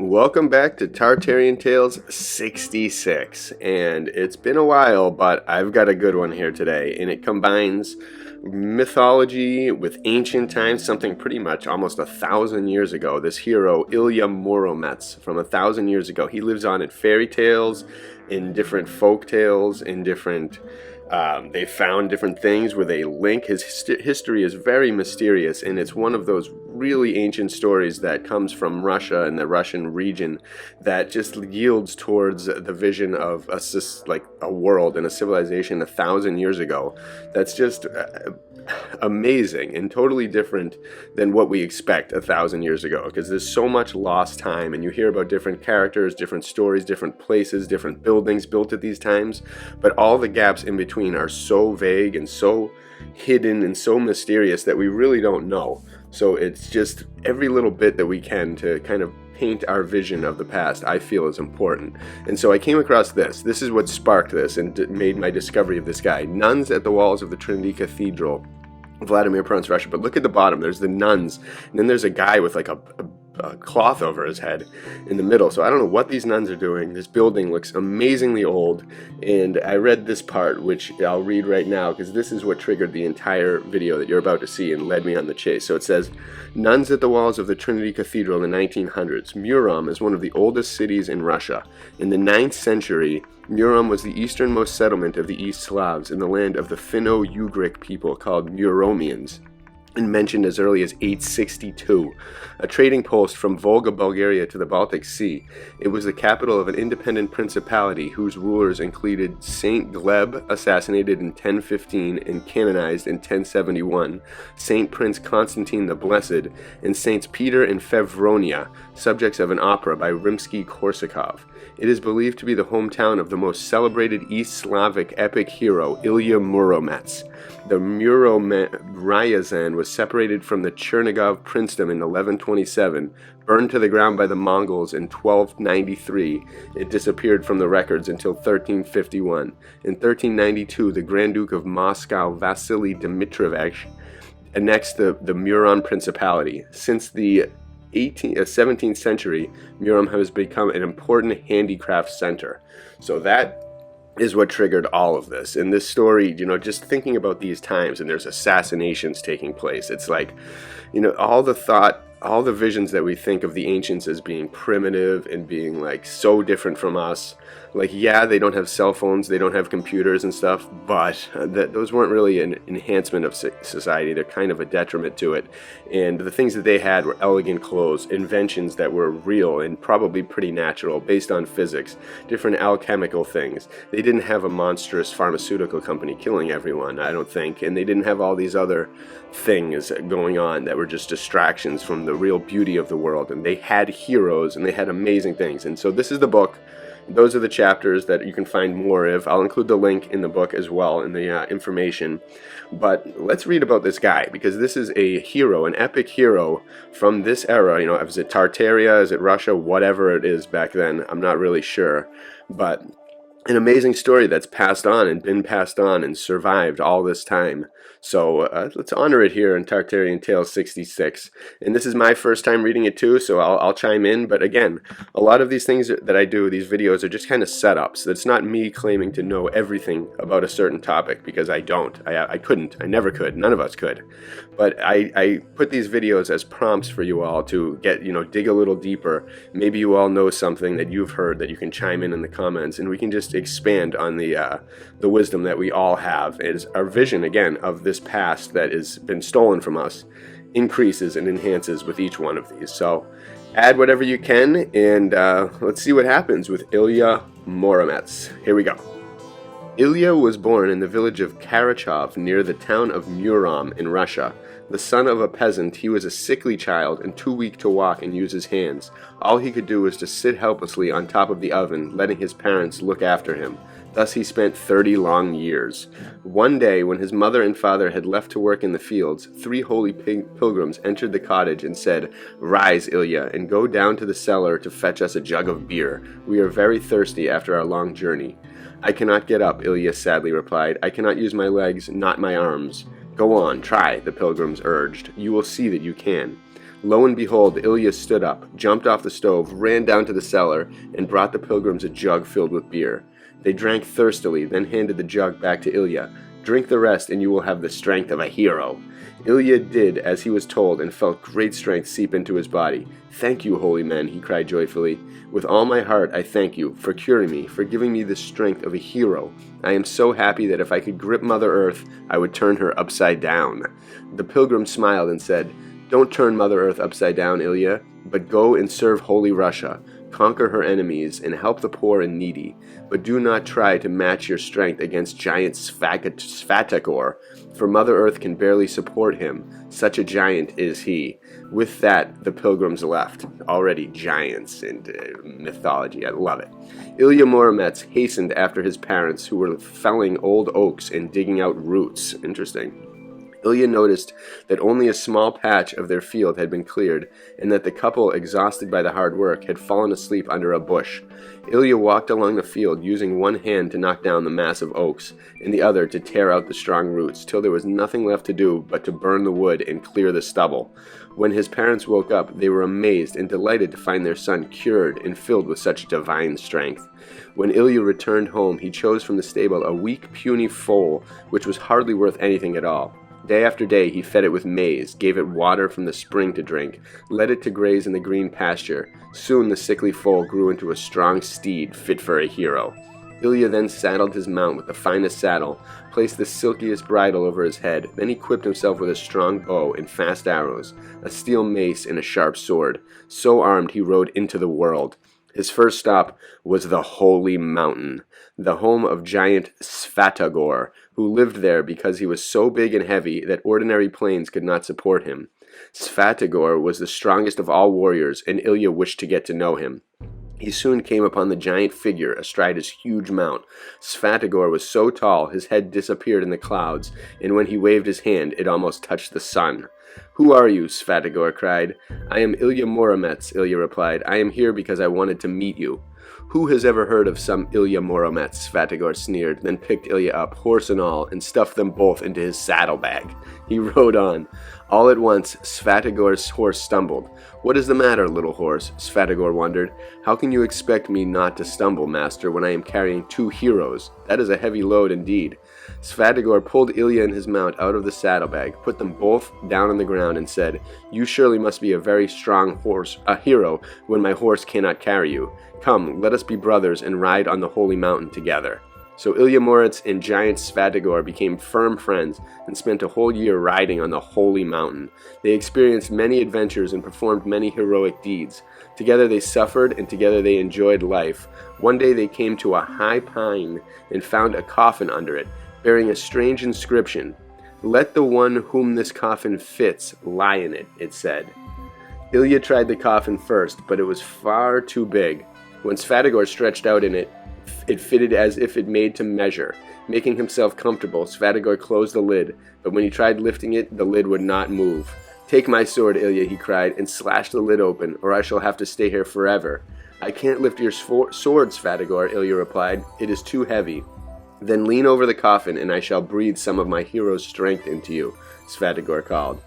Welcome back to Tartarian Tales 66, and it's been a while, but I've got a good one here today, and it combines mythology with ancient times, something pretty much almost 1,000 years ago. This hero, Ilya Muromets, from 1,000 years ago, he lives on in fairy tales, in different folk tales, in different they found different things where they link. His history is very mysterious, and it's one of those really ancient stories that comes from Russia and the Russian region that just yields towards the vision of a world and a civilization 1,000 years ago. That's just amazing and totally different than what we expect 1,000 years ago, because there's so much lost time, and you hear about different characters, different stories, different places, different buildings built at these times, but all the gaps in between are so vague and so hidden and so mysterious that we really don't know. So it's just every little bit that we can to kind of paint our vision of the past, I feel, is important. And so I came across this. This is what sparked this and made my discovery of this guy. Nuns at the walls of the Trinity Cathedral, Vladimir, Russia. But look at the bottom. There's the nuns, and then there's a guy with like a cloth over his head in the middle. So I don't know what these nuns are doing. This building looks amazingly old, and I read this part, which I'll read right now, because this is what triggered the entire video that you're about to see and led me on the chase. So it says, nuns at the walls of the Trinity Cathedral in the 1900s. Murom is one of the oldest cities in Russia. In the 9th century, Murom was the easternmost settlement of the East Slavs in the land of the Finno-Ugric people called Muromians, and mentioned as early as 862, a trading post from Volga, Bulgaria to the Baltic Sea. It was the capital of an independent principality whose rulers included Saint Gleb, assassinated in 1015 and canonized in 1071, Saint Prince Constantine the Blessed, and Saints Peter and Fevronia, subjects of an opera by Rimsky-Korsakov. It is believed to be the hometown of the most celebrated East Slavic epic hero, Ilya Muromets. The Muromets was separated from the Chernigov princedom in 1127, burned to the ground by the Mongols in 1293. It disappeared from the records until 1351. In 1392, the Grand Duke of Moscow, Vasily Dmitrovich, annexed the Murom Principality. Since the 17th century, Murom has become an important handicraft center. So that is what triggered all of this. In this story, just thinking about these times, and there's assassinations taking place, it's like, all the visions that we think of the ancients as being primitive and being like so different from us. Like, yeah, they don't have cell phones, they don't have computers and stuff, but those weren't really an enhancement of society. They're kind of a detriment to it. And the things that they had were elegant clothes, inventions that were real and probably pretty natural, based on physics, different alchemical things. They didn't have a monstrous pharmaceutical company killing everyone, I don't think, and they didn't have all these other things going on that were just distractions from the real beauty of the world. And they had heroes, and they had amazing things. And so this is the book. Those are the chapters that you can find more of. I'll include the link in the book as well in the information. But let's read about this guy, because this is a hero, an epic hero from this era. Is it Tartaria? Is it Russia? Whatever it is back then, I'm not really sure. But an amazing story that's passed on and been passed on and survived all this time. So let's honor it here in Tartarian Tales 66. And this is my first time reading it too, so I'll chime in. But again, a lot of these things that I do, these videos, are just kind of setups. It's not me claiming to know everything about a certain topic, because I don't. I couldn't. I never could. None of us could. But I put these videos as prompts for you all to get, dig a little deeper. Maybe you all know something that you've heard that you can chime in the comments, and we can just expand on the wisdom that we all have. Is our vision, again, of this past that has been stolen from us increases and enhances with each one of these. So add whatever you can, and let's see what happens with Ilya Muromets. Here we go. Ilya was born in the village of Karachov near the town of Murom in Russia. The son of a peasant, he was a sickly child and too weak to walk and use his hands. All he could do was to sit helplessly on top of the oven, letting his parents look after him. Thus he spent 30 long years. One day, when his mother and father had left to work in the fields, 3 holy pilgrims entered the cottage and said, "Rise, Ilya, and go down to the cellar to fetch us a jug of beer. We are very thirsty after our long journey." "I cannot get up," Ilya sadly replied. "I cannot use my legs, not my arms." "Go on, try," the pilgrims urged. "You will see that you can." Lo and behold, Ilya stood up, jumped off the stove, ran down to the cellar, and brought the pilgrims a jug filled with beer. They drank thirstily, then handed the jug back to Ilya. "Drink the rest, and you will have the strength of a hero." Ilya did as he was told and felt great strength seep into his body. "Thank you, holy men," he cried joyfully. "With all my heart I thank you for curing me, for giving me the strength of a hero. I am so happy that if I could grip Mother Earth, I would turn her upside down." The pilgrim smiled and said, "Don't turn Mother Earth upside down, Ilya, but go and serve Holy Russia. Conquer her enemies and help the poor and needy. But do not try to match your strength against giant Svatogor, for Mother Earth can barely support him. Such a giant is he." With that, the pilgrims left. Already giants in mythology. I love it. Ilya Muromets hastened after his parents, who were felling old oaks and digging out roots. Interesting. Ilya noticed that only a small patch of their field had been cleared, and that the couple, exhausted by the hard work, had fallen asleep under a bush. Ilya walked along the field, using one hand to knock down the massive oaks, and the other to tear out the strong roots, till there was nothing left to do but to burn the wood and clear the stubble. When his parents woke up, they were amazed and delighted to find their son cured and filled with such divine strength. When Ilya returned home, he chose from the stable a weak, puny foal, which was hardly worth anything at all. Day after day he fed it with maize, gave it water from the spring to drink, led it to graze in the green pasture. Soon the sickly foal grew into a strong steed fit for a hero. Ilya then saddled his mount with the finest saddle, placed the silkiest bridle over his head, then equipped himself with a strong bow and fast arrows, a steel mace and a sharp sword. So armed he rode into the world. His first stop was the Holy Mountain, the home of giant Svatogor, who lived there because he was so big and heavy that ordinary planes could not support him. Svatogor was the strongest of all warriors, and Ilya wished to get to know him. He soon came upon the giant figure astride his huge mount. Svatogor was so tall his head disappeared in the clouds, and when he waved his hand it almost touched the sun. "Who are you?" Svatogor cried. "I am Ilya Muromets," Ilya replied. "I am here because I wanted to meet you." "Who has ever heard of some Ilya Muromets?" Svatogor sneered, then picked Ilya up, horse and all, and stuffed them both into his saddlebag. He rode on. All at once, Svatogor's horse stumbled. "What is the matter, little horse?" Svatogor wondered. "How can you expect me not to stumble, master, when I am carrying 2 heroes? That is a heavy load indeed." Svatogor pulled Ilya and his mount out of the saddlebag, put them both down on the ground, and said, "You surely must be a very strong hero, when my horse cannot carry you. Come, let us be brothers and ride on the holy mountain together." So Ilya Muromets and giant Svatogor became firm friends and spent a whole year riding on the holy mountain. They experienced many adventures and performed many heroic deeds. Together they suffered, and together they enjoyed life. One day they came to a high pine and found a coffin under it, bearing a strange inscription. "Let the one whom this coffin fits lie in it," it said. Ilya tried the coffin first, but it was far too big. When Svatogor stretched out in it, it fitted as if it made to measure. Making himself comfortable, Svatogor closed the lid, but when he tried lifting it, the lid would not move. "Take my sword, Ilya," he cried, "and slash the lid open, or I shall have to stay here forever." "I can't lift your sword, Svatogor," Ilya replied. "It is too heavy." "Then lean over the coffin, and I shall breathe some of my hero's strength into you," Svatogor called.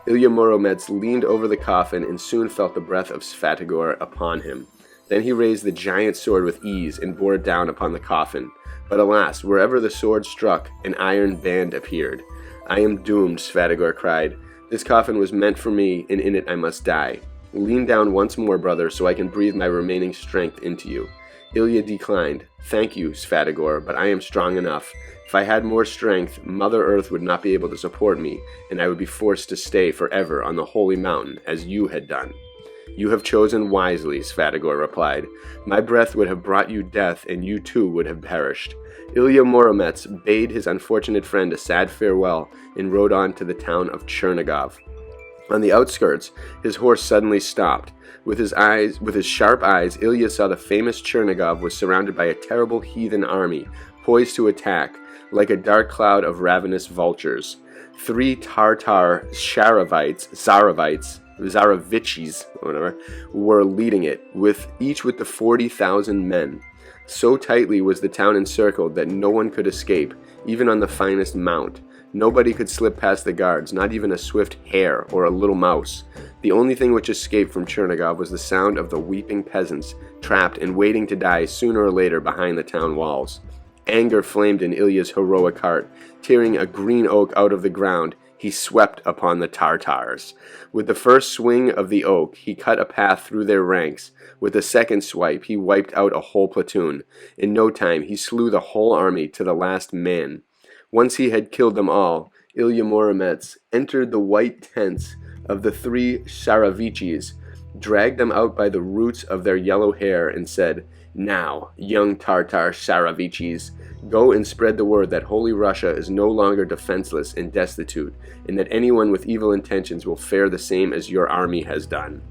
Ilya Muromets leaned over the coffin and soon felt the breath of Svatogor upon him. Then he raised the giant sword with ease and bore it down upon the coffin. But alas, wherever the sword struck, an iron band appeared. "I am doomed," Svatogor cried. "This coffin was meant for me, and in it I must die. Lean down once more, brother, so I can breathe my remaining strength into you." Ilya declined. "Thank you, Svatogor, but I am strong enough. If I had more strength, Mother Earth would not be able to support me, and I would be forced to stay forever on the holy mountain, as you had done." "You have chosen wisely," Svatogor replied. "My breath would have brought you death, and you too would have perished." Ilya Muromets bade his unfortunate friend a sad farewell and rode on to the town of Chernigov. On the outskirts, his horse suddenly stopped. With his sharp eyes, Ilya saw the famous Chernigov was surrounded by a terrible heathen army, poised to attack, like a dark cloud of ravenous vultures. 3 Tartar Zaravichis, were leading it, each with the 40,000 men. So tightly was the town encircled that no one could escape, even on the finest mount. Nobody could slip past the guards, not even a swift hare or a little mouse. The only thing which escaped from Chernigov was the sound of the weeping peasants, trapped and waiting to die sooner or later behind the town walls. Anger flamed in Ilya's heroic heart. Tearing a green oak out of the ground, he swept upon the Tartars. With the first swing of the oak, he cut a path through their ranks. With the second swipe, he wiped out a whole platoon. In no time, he slew the whole army to the last man. Once he had killed them all, Ilya Muromets entered the white tents of the three Saravichis, dragged them out by the roots of their yellow hair, and said, "Now, young Tartar Saravichis, go and spread the word that Holy Russia is no longer defenseless and destitute, and that anyone with evil intentions will fare the same as your army has done."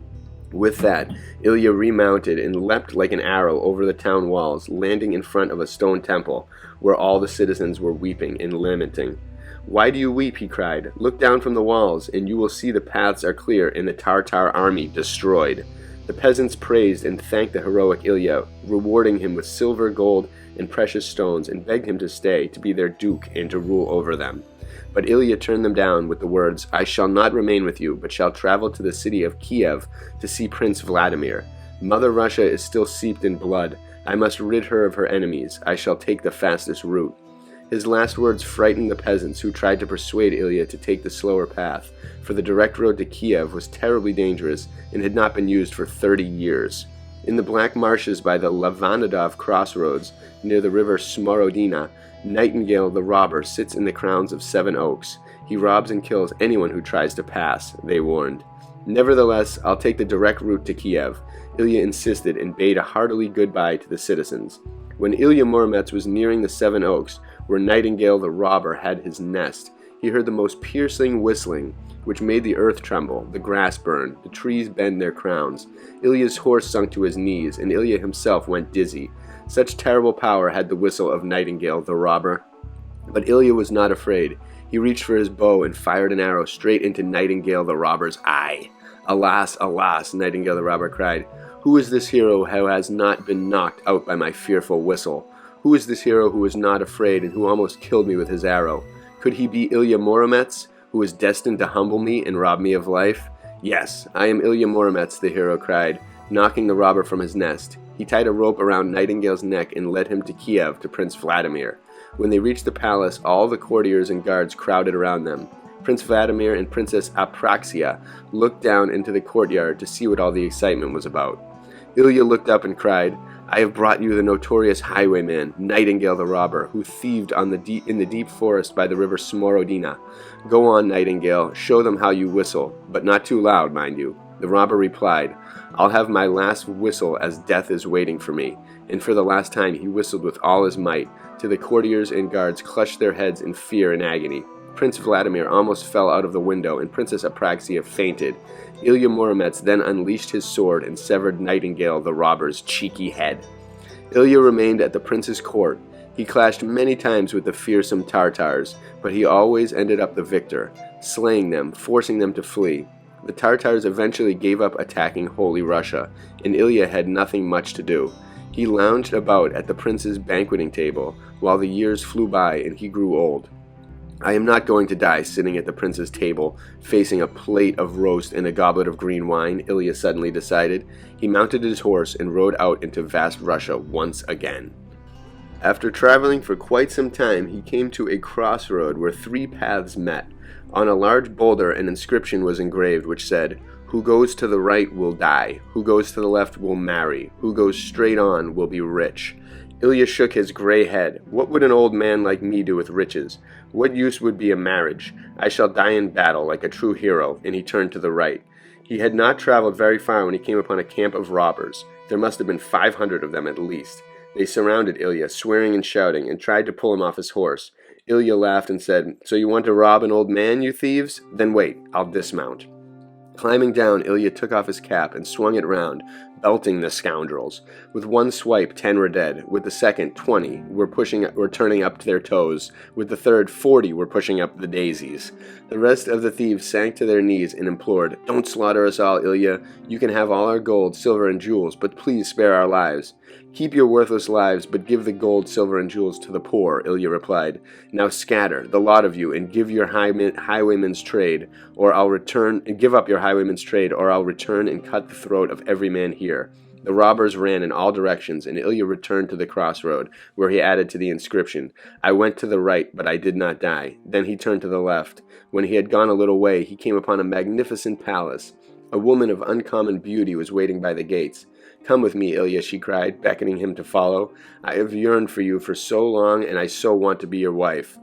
With that, Ilya remounted and leapt like an arrow over the town walls, landing in front of a stone temple, where all the citizens were weeping and lamenting. "Why do you weep?" he cried. "Look down from the walls, and you will see the paths are clear and the Tartar army destroyed." The peasants praised and thanked the heroic Ilya, rewarding him with silver, gold, and precious stones, and begged him to stay, to be their duke, and to rule over them. But Ilya turned them down with the words, "I shall not remain with you, but shall travel to the city of Kiev to see Prince Vladimir. Mother Russia is still steeped in blood. I must rid her of her enemies. I shall take the fastest route." His last words frightened the peasants, who tried to persuade Ilya to take the slower path, for the direct road to Kiev was terribly dangerous and had not been used for 30 years. In the black marshes by the Lavanadov crossroads, near the river Smorodina, Nightingale the robber sits in the crowns of 7 oaks. He robs and kills anyone who tries to pass, they warned. "Nevertheless, I'll take the direct route to Kiev," Ilya insisted, and bade a hearty goodbye to the citizens. When Ilya Muromets was nearing the 7 oaks, where Nightingale the robber had his nest, he heard the most piercing whistling, which made the earth tremble, the grass burn, the trees bend their crowns. Ilya's horse sunk to his knees, and Ilya himself went dizzy. Such terrible power had the whistle of Nightingale the robber. But Ilya was not afraid. He reached for his bow and fired an arrow straight into Nightingale the robber's eye. "Alas, alas," Nightingale the robber cried. "Who is this hero who has not been knocked out by my fearful whistle? Who is this hero who was not afraid and who almost killed me with his arrow? Could he be Ilya Muromets, who was destined to humble me and rob me of life? Yes, I am Ilya Muromets," the hero cried, knocking the robber from his nest. He tied a rope around Nightingale's neck and led him to Kiev to Prince Vladimir. When they reached the palace, all the courtiers and guards crowded around them. Prince Vladimir and Princess Apraxia looked down into the courtyard to see what all the excitement was about. Ilya looked up and cried, "I have brought you the notorious highwayman, Nightingale the robber, who thieved in the deep forest by the river Smorodina. Go on, Nightingale, show them how you whistle, but not too loud, mind you." The robber replied, "I'll have my last whistle as death is waiting for me." And for the last time he whistled with all his might, till the courtiers and guards clutched their heads in fear and agony. Prince Vladimir almost fell out of the window, and Princess Apraxia fainted. Ilya Muromets then unleashed his sword and severed Nightingale the robber's cheeky head. Ilya remained at the prince's court. He clashed many times with the fearsome Tartars, but he always ended up the victor, slaying them, forcing them to flee. The Tartars eventually gave up attacking Holy Russia, and Ilya had nothing much to do. He lounged about at the prince's banqueting table, while the years flew by and he grew old. "I am not going to die sitting at the prince's table, facing a plate of roast and a goblet of green wine," Ilya suddenly decided. He mounted his horse and rode out into vast Russia once again. After traveling for quite some time, he came to a crossroad where 3 paths met. On a large boulder an inscription was engraved which said, "Who goes to the right will die. Who goes to the left will marry. Who goes straight on will be rich." Ilya shook his gray head. "What would an old man like me do with riches? What use would be a marriage? I shall die in battle like a true hero," and he turned to the right. He had not traveled very far when he came upon a camp of robbers. There must have been 500 of them at least. They surrounded Ilya, swearing and shouting, and tried to pull him off his horse. Ilya laughed and said, "So you want to rob an old man, you thieves? Then wait, I'll dismount." Climbing down, Ilya took off his cap and swung it round, belting the scoundrels. With one swipe, 10 were dead. With the second, 20 were turning up to their toes. With the third, 40 were pushing up the daisies. The rest of the thieves sank to their knees and implored, "Don't slaughter us all, Ilya. You can have all our gold, silver, and jewels, but please spare our lives." "Keep your worthless lives, but give the gold, silver, and jewels to the poor," Ilya replied. "Now scatter, the lot of you, and give your highwayman's trade, or I'll return and give up your highwayman's trade, or I'll return and cut the throat of every man here." The robbers ran in all directions, and Ilya returned to the crossroad, where he added to the inscription, "I went to the right, but I did not die." Then he turned to the left. When he had gone a little way, he came upon a magnificent palace. A woman of uncommon beauty was waiting by the gates. "Come with me, Ilya," she cried, beckoning him to follow. "I have yearned for you for so long, and I so want to be your wife."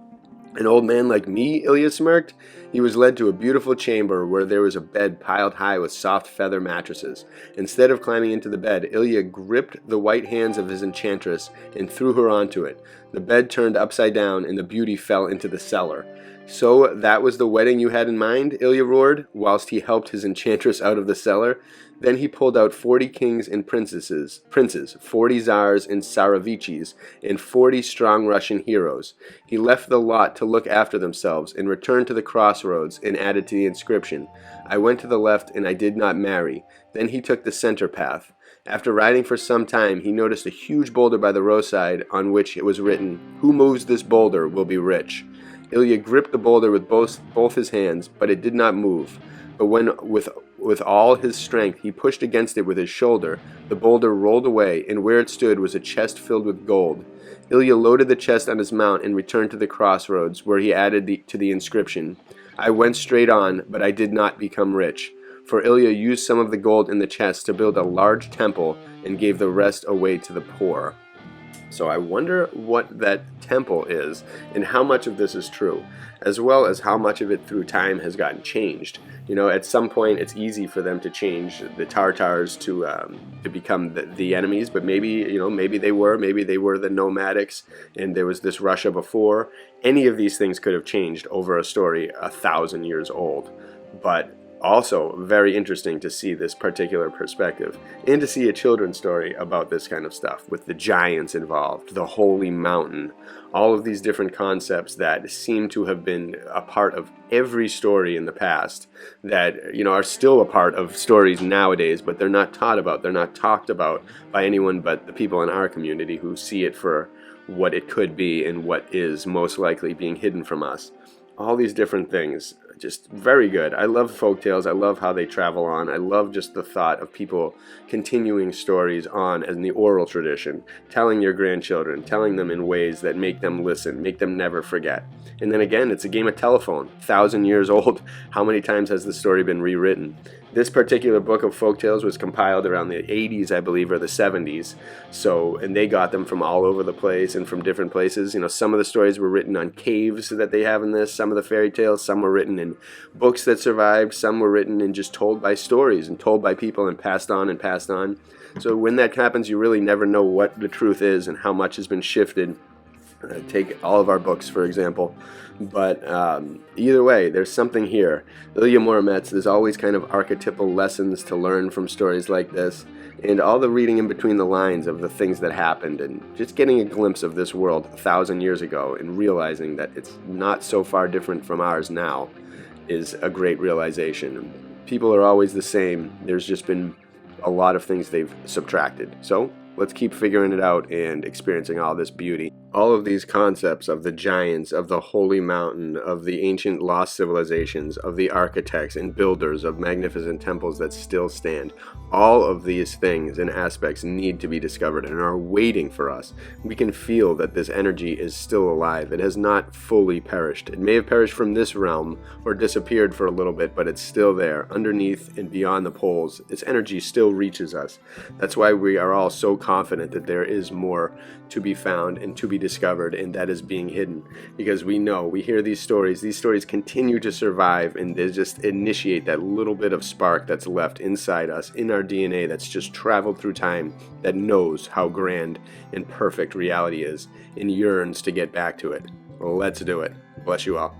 "An old man like me?" Ilya smirked. He was led to a beautiful chamber where there was a bed piled high with soft feather mattresses. Instead of climbing into the bed, Ilya gripped the white hands of his enchantress and threw her onto it. The bed turned upside down, and the beauty fell into the cellar. "So that was the wedding you had in mind?" Ilya roared, whilst he helped his enchantress out of the cellar. Then he pulled out 40 kings and princes, 40 czars and tsarevichis, and 40 strong Russian heroes. He left the lot to look after themselves and returned to the crossroads and added to the inscription, "I went to the left and I did not marry." Then he took the center path. After riding for some time, he noticed a huge boulder by the roadside on which it was written, "Who moves this boulder will be rich." Ilya gripped the boulder with both his hands, but it did not move. But when, with all his strength, he pushed against it with his shoulder, the boulder rolled away, and where it stood was a chest filled with gold. Ilya loaded the chest on his mount and returned to the crossroads, where he added to the inscription, "I went straight on, but I did not become rich." For Ilya used some of the gold in the chest to build a large temple and gave the rest away to the poor. So I wonder what that temple is and how much of this is true, as well as how much of it through time has gotten changed. You know, at some point it's easy for them to change the Tartars to become the enemies, but maybe they were the nomadics, and there was this Russia before. Any of these things could have changed over a story 1,000 years old, but also very interesting to see this particular perspective and to see a children's story about this kind of stuff with the giants involved, the holy mountain, all of these different concepts that seem to have been a part of every story in the past that are still a part of stories nowadays, but they're not taught about, they're not talked about by anyone but the people in our community who see it for what it could be and what is most likely being hidden from us. All these different things, just very good. I love folktales. I love how they travel on. I love just the thought of people continuing stories on in the oral tradition, telling your grandchildren, telling them in ways that make them listen, make them never forget. And then again, it's a game of telephone, 1,000 years old. How many times has the story been rewritten? This particular book of folktales was compiled around the 80s, I believe, or the 70s. And they got them from all over the place and from different places. Some of the stories were written on caves that they have in this. Some of the fairy tales, some were written in books that survived. Some were written and just told by stories and told by people and passed on and passed on. So when that happens, you really never know what the truth is and how much has been shifted. Take all of our books, for example. But either way, there's something here. Ilya Muromets, there's always kind of archetypal lessons to learn from stories like this, and all the reading in between the lines of the things that happened, and just getting a glimpse of this world 1,000 years ago and realizing that it's not so far different from ours now is a great realization. People are always the same. There's just been a lot of things they've subtracted. So let's keep figuring it out and experiencing all this beauty. All of these concepts of the giants, of the holy mountain, of the ancient lost civilizations, of the architects and builders of magnificent temples that still stand, all of these things and aspects need to be discovered and are waiting for us. We can feel that this energy is still alive. It has not fully perished. It may have perished from this realm or disappeared for a little bit, but it's still there, underneath and beyond the poles. Its energy still reaches us. That's why we are all so confident that there is more to be found and to be discovered, and that is being hidden, because we hear these stories continue to survive, and they just initiate that little bit of spark that's left inside us, in our DNA, that's just traveled through time, that knows how grand and perfect reality is and yearns to get back to it. Let's do it. Bless you all.